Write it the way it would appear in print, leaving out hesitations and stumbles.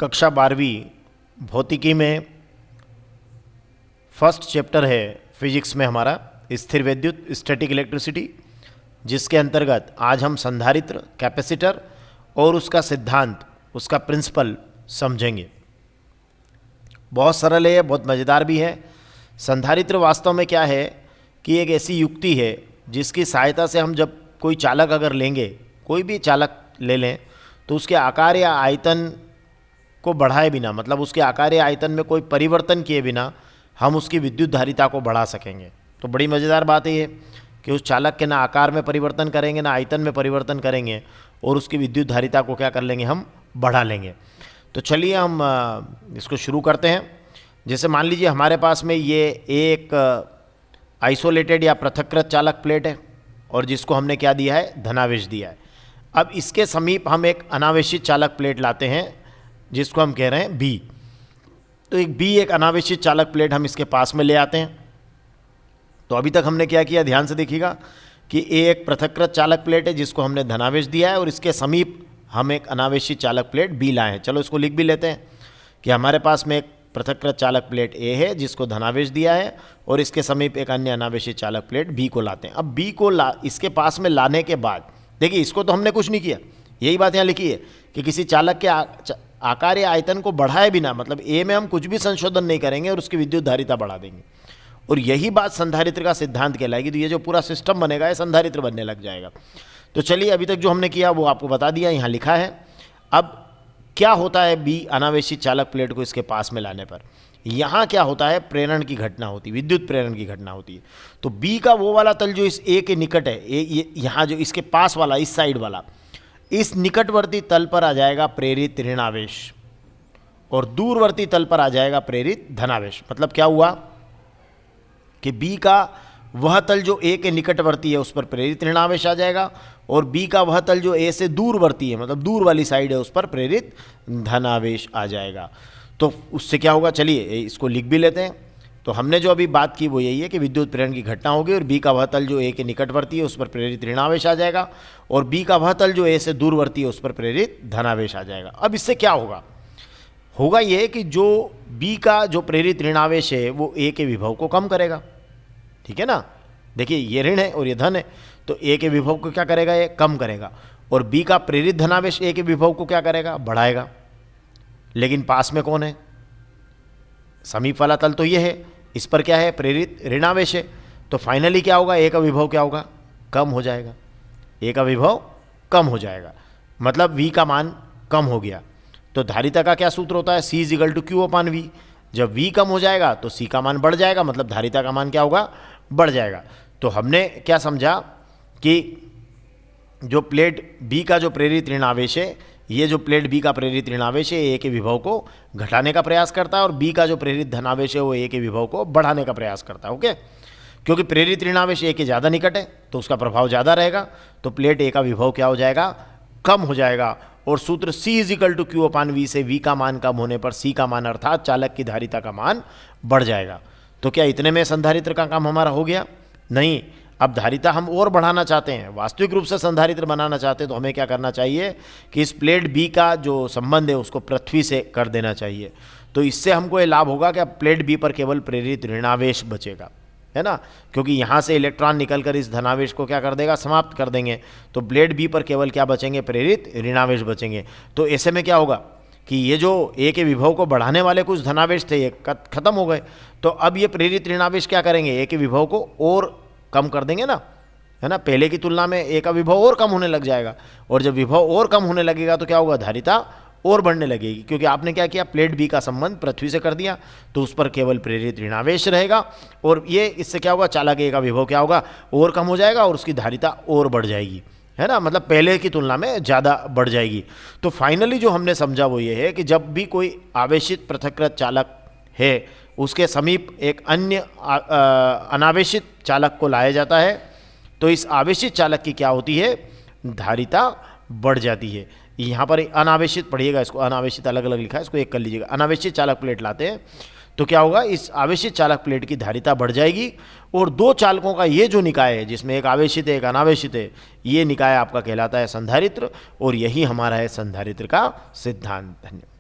कक्षा 12वीं भौतिकी में फर्स्ट चैप्टर है फिजिक्स में हमारा स्थिर विद्युत स्टैटिक इलेक्ट्रिसिटी, जिसके अंतर्गत आज हम संधारित्र कैपेसिटर और उसका सिद्धांत, उसका प्रिंसिपल समझेंगे। बहुत सरल है, बहुत मज़ेदार भी है। संधारित्र वास्तव में क्या है कि एक ऐसी युक्ति है जिसकी सहायता से हम जब कोई चालक अगर लेंगे, कोई भी चालक ले लें, तो उसके आकार या आयतन को बढ़ाए बिना, मतलब उसके आकार या आयतन में कोई परिवर्तन किए बिना हम उसकी विद्युत धारिता को बढ़ा सकेंगे। तो बड़ी मज़ेदार बात है ये कि उस चालक के ना आकार में परिवर्तन करेंगे ना आयतन में परिवर्तन करेंगे और उसकी विद्युत धारिता को क्या कर लेंगे, हम बढ़ा लेंगे। तो चलिए हम इसको शुरू करते हैं। जैसे मान लीजिए हमारे पास में ये एक आइसोलेटेड या पृथक्कृत चालक प्लेट है और जिसको हमने क्या दिया है, धनावेश दिया है। अब इसके समीप हम एक अनावेशित चालक प्लेट लाते हैं जिसको हम कह रहे हैं बी। तो एक अनावेशित चालक प्लेट हम इसके पास में ले आते हैं। तो अभी तक हमने क्या किया, ध्यान से देखिएगा कि एक पृथक्कृत चालक प्लेट है जिसको हमने धनावेश दिया है और इसके समीप हम एक अनावेशित चालक प्लेट बी लाए हैं। चलो इसको लिख भी लेते हैं कि हमारे पास में एक पृथक्कृत चालक प्लेट ए है जिसको धनावेश दिया है और इसके समीप एक अन्य अनावेशित चालक प्लेट बी को लाते हैं। अब बी को इसके पास में लाने के बाद देखिए, इसको तो हमने कुछ नहीं किया, यही बात यहाँ लिखी है कि किसी चालक के आकार या आयतन को बढ़ाए बिना, मतलब ए में हम कुछ भी संशोधन नहीं करेंगे और उसकी विद्युत धारिता बढ़ा देंगे। और यही बात संधारित्र का सिद्धांत कहलाएगी। तो ये जो पूरा सिस्टम बनेगा ये संधारित्र बनने लग जाएगा। तो चलिए अभी तक जो हमने किया वो आपको बता दिया, यहाँ लिखा है। अब क्या होता है बी अनावेशित चालक प्लेट को इसके पास में लाने पर, यहाँ क्या होता है, प्रेरण की घटना होती है, विद्युत प्रेरण की घटना होती है। तो बी का वो वाला तल जो इस ए के निकट है, यहाँ जो इसके पास वाला, इस साइड वाला, इस निकटवर्ती तल पर आ जाएगा प्रेरित ऋणावेश और दूरवर्ती तल पर आ जाएगा प्रेरित धनावेश। मतलब क्या हुआ कि बी का वह तल जो ए के निकटवर्ती है उस पर प्रेरित ऋणावेश आ जाएगा और बी का वह तल जो ए से दूरवर्ती है, मतलब दूर वाली साइड है, उस पर प्रेरित धनावेश आ जाएगा। तो उससे क्या होगा, चलिए इसको लिख भी लेते हैं। तो हमने जो अभी बात की वो यही है कि विद्युत प्रेरण की घटना होगी और बी का वह तल जो ए के निकटवर्ती है उस पर प्रेरित ऋणावेश आ जाएगा और बी का वह तल जो ए से दूरवर्ती है उस पर प्रेरित धनावेश आ जाएगा। अब इससे क्या होगा ये कि जो बी का जो प्रेरित ऋणावेश है वो ए के विभव को कम करेगा। ठीक है ना, देखिए ये ऋण है और ये धन है, तो ए के विभव को क्या करेगा, ये कम करेगा। और बी का प्रेरित धनावेश ए के विभव को क्या करेगा, बढ़ाएगा। लेकिन पास में कौन है, समीप वाला तल तो ये है, इस पर क्या है, प्रेरित ऋणावेश है। तो फाइनली क्या होगा, ए का विभव क्या होगा, कम हो जाएगा। ए का विभव कम हो जाएगा, मतलब वी का मान कम हो गया। तो धारिता का क्या सूत्र होता है, C = Q/V। जब V कम हो जाएगा तो C का मान बढ़ जाएगा, मतलब धारिता का मान क्या होगा, बढ़ जाएगा। तो हमने क्या समझा कि जो प्लेट B का जो प्रेरित ऋणावेश है, ये जो प्लेट B का प्रेरित ऋणावेश है ए के विभव को घटाने का प्रयास करता है और B का जो प्रेरित धनावेश है वो ए के विभव को बढ़ाने का प्रयास करता है। ओके, क्योंकि प्रेरित ऋणावेश ए के ज़्यादा निकट है तो उसका प्रभाव ज़्यादा रहेगा, तो प्लेट ए का विभव क्या हो जाएगा, कम हो जाएगा। और सूत्र C = Q/V से V का मान कम होने पर C का मान अर्थात चालक की धारिता का मान बढ़ जाएगा। तो क्या इतने में संधारित्र का काम हमारा हो गया? नहीं, अब धारिता हम और बढ़ाना चाहते हैं, वास्तविक रूप से संधारित्र बनाना चाहते हैं, तो हमें क्या करना चाहिए कि इस प्लेट B का जो संबंध है उसको पृथ्वी से कर देना चाहिए। तो इससे हमको ये लाभ होगा कि अब प्लेट B पर केवल प्रेरित ऋणावेश बचेगा, है ना, क्योंकि यहाँ से इलेक्ट्रॉन निकलकर इस धनावेश को क्या कर देगा, समाप्त कर देंगे। तो प्लेट बी पर केवल क्या बचेंगे, प्रेरित ऋणावेश बचेंगे। तो ऐसे में क्या होगा कि ये जो ए के विभव को बढ़ाने वाले कुछ धनावेश थे ये खत्म हो गए। तो अब ये प्रेरित ऋणावेश क्या करेंगे, ए के विभव को और कम कर देंगे ना, है ना, पहले की तुलना में ए का विभव और कम होने लग जाएगा। और जब विभव और कम होने लगेगा तो क्या होगा, धारिता और बढ़ने लगेगी, क्योंकि आपने क्या किया, प्लेट बी का संबंध पृथ्वी से कर दिया, तो उस पर केवल प्रेरित ऋणावेश रहेगा। और ये इससे क्या होगा, चालक ए का विभव क्या होगा, और कम हो जाएगा और उसकी धारिता और बढ़ जाएगी, है ना, मतलब पहले की तुलना में ज़्यादा बढ़ जाएगी। तो फाइनली जो हमने समझा वो ये है कि जब भी कोई आवेशित पृथक्कृत चालक है उसके समीप एक अन्य अनावेशित चालक को लाया जाता है, तो इस आवेशित चालक की क्या होती है, धारिता बढ़ जाती है। यहाँ पर अनावेशित पढ़िएगा, इसको अनावेशित अलग अलग लिखा है, इसको एक कर लीजिएगा। अनावेशित चालक प्लेट लाते हैं तो क्या होगा, इस आवेशित चालक प्लेट की धारिता बढ़ जाएगी और दो चालकों का ये जो निकाय है जिसमें एक आवेशित है एक अनावेशित है, ये निकाय आपका कहलाता है संधारित्र और यही हमारा है संधारित्र का सिद्धांत। धन्यवाद।